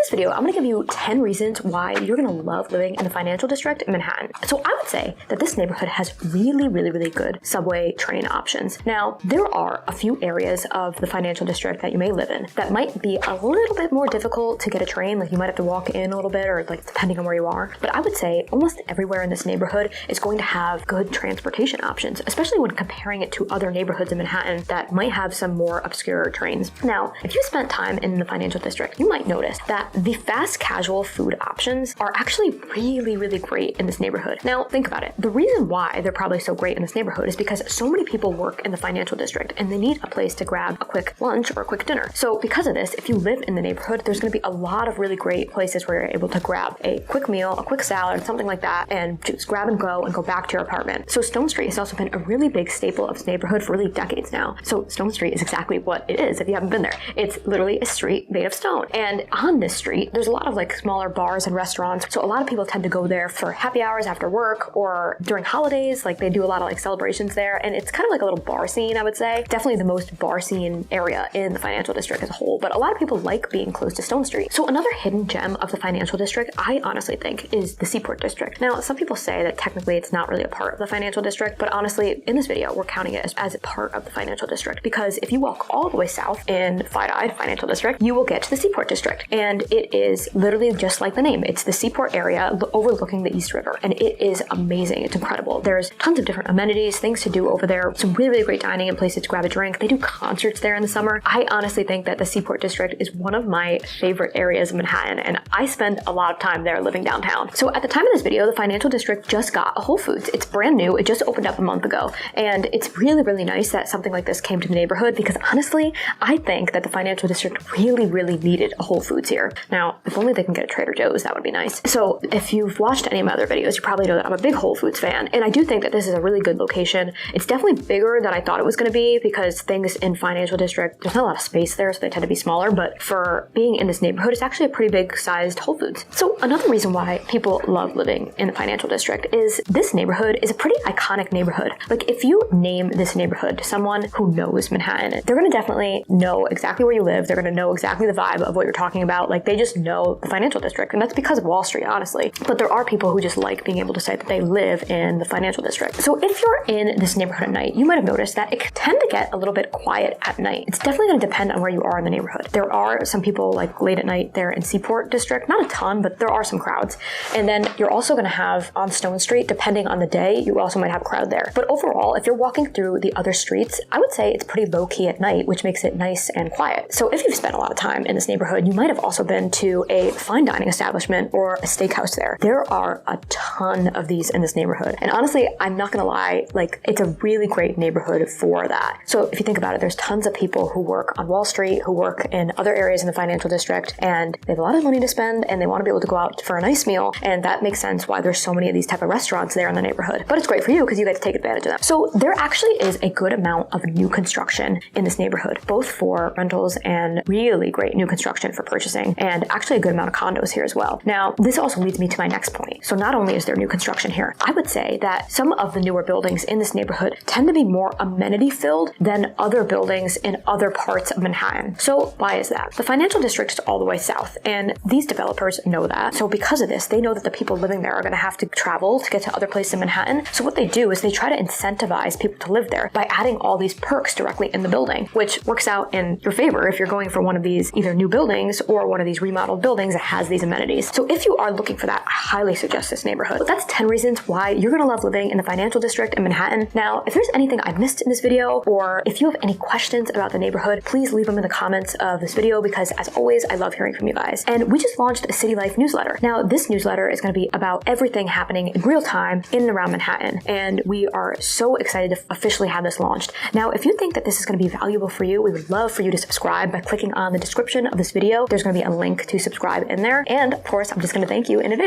this video, I'm gonna give you 10 reasons why you're gonna love living in the financial district in Manhattan. So I would say that this neighborhood has really good subway train options. Now, there are a few areas of the financial district that you may live in that might be a little bit more difficult to get a train, like you might have to walk in a little bit or like depending on where you are. But I would say almost everywhere in this neighborhood is going to have good transportation options, especially when comparing it to other neighborhoods in Manhattan that might have some more obscure trains. Now, if you spent time in the financial district, you might notice that the fast casual food options are actually really great in this neighborhood. Now, think about it. The reason why they're probably so great in this neighborhood is because so many people work in the financial district and they need a place to grab a quick lunch or a quick dinner. So because of this, if you live in the neighborhood, there's going to be a lot of really great places where you're able to grab a quick meal, a quick salad, something like that, and just grab and go back to your apartment. So Stone Street has also been a really big staple of this neighborhood for really decades now. So Stone Street is exactly what it is if you haven't been there. It's literally a street made of stone. And on this street, there's a lot of like smaller bars and restaurants. So a lot of people tend to go there for happy hours after work or during holidays. Like they do a lot of like celebrations there. And it's kind of like a little bar scene, I would say. Definitely the most bar scene area in the financial district as a whole. But a lot of people like being close to Stone Street. So another hidden gem of the financial district, I honestly think, is the Seaport District. Now, some people say that technically it's not really a part of the financial district, but honestly, in this video, we're counting it as a part of the financial district because if you walk all the way south in Five-Eyed Financial District, you will get to the Seaport District. And it is literally just like the name. It's the Seaport area overlooking the East River. And it is amazing. It's incredible. There's tons of different amenities, things to do over there, some really great dining and places to grab a drink. They do concerts there in the summer. I honestly think that the Seaport District is one of my favorite areas of Manhattan, and I spend a lot of time there living downtown. So at the time of this video, the financial district just got a Whole Foods. It's brand new. It just opened up a month ago. And it's really nice that something like this came to the neighborhood because honestly, I think that the financial district really needed a Whole Foods here. Now, if only they can get a Trader Joe's, that would be nice. So if you've watched any of my other videos, you probably know that I'm a big Whole Foods fan. And I do think that this is a really good location. It's definitely bigger than I thought it was going to be because things in financial district, there's not a lot of space there, so they tend to be smaller. But for being in this neighborhood, it's actually a pretty big sized Whole Foods. So another reason why people love living in the financial district is this neighborhood is a pretty iconic neighborhood. Like if you name this neighborhood to someone who knows Manhattan, they're going to definitely know exactly where you live. They're going to know exactly the vibe of what you're talking about. Like they just know the financial district, and that's because of Wall Street, honestly. But there are people who just like being able to say that they live in the financial district. So if you're in this neighborhood at night, you might have noticed that it can tend to get a little bit quiet at night. It's definitely going to depend on where you are in the neighborhood. There are some people like late at night there in Seaport District, not a ton, but there are some crowds. And then you're also going to have on Stone Street, depending on the day, you also might have a crowd there. But overall, if you're walking through the other streets, I would say it's pretty low key at night, which makes it nice and quiet. So if you've spent a lot of time in this neighborhood, you might have also been to a fine dining establishment or a steakhouse there. There are a ton of these in this neighborhood. And honestly, I'm not going to lie, like it's a really great neighborhood for that. So if you think about it, there's tons of people who work on Wall Street, who work in other areas in the financial district, and they have a lot of money to spend and they want to be able to go out for a nice meal. And that makes sense why there's so many of these type of restaurants there in the neighborhood. But it's great for you because you get to take advantage of them. So there actually is a good amount of new construction in this neighborhood, both for rentals and really great new construction for purchasing, and actually a good amount of condos here as well. Now, this also leads me to my next point. So not only is there new construction here, I would say that some of the newer buildings in this neighborhood tend to be more amenity filled than other buildings in other parts of Manhattan. So why is that? The financial district is all the way south, and these developers know that. So because of this, they know that the people living there are going to have to travel to get to other places in Manhattan. So what they do is they try to incentivize people to live there by adding all these perks directly in the building, which works out in your favor if you're going for one of these either new buildings or one of these remodeled buildings that has these amenities. So if you are looking for that, I highly suggest this neighborhood. That's 10 reasons why you're going to love living in the financial district in Manhattan. Now, if there's anything I missed in this video, or if you have any questions about the neighborhood, please leave them in the comments of this video because as always, I love hearing from you guys. And we just launched a City Life newsletter. Now, this newsletter is going to be about everything happening in real time in and around Manhattan. And we are so excited to officially have this launched. Now, if you think that this is going to be valuable for you, we would love for you to subscribe by clicking on the description of this video. There's going to be a link to subscribe in there. And of course, I'm just going to thank you in advance.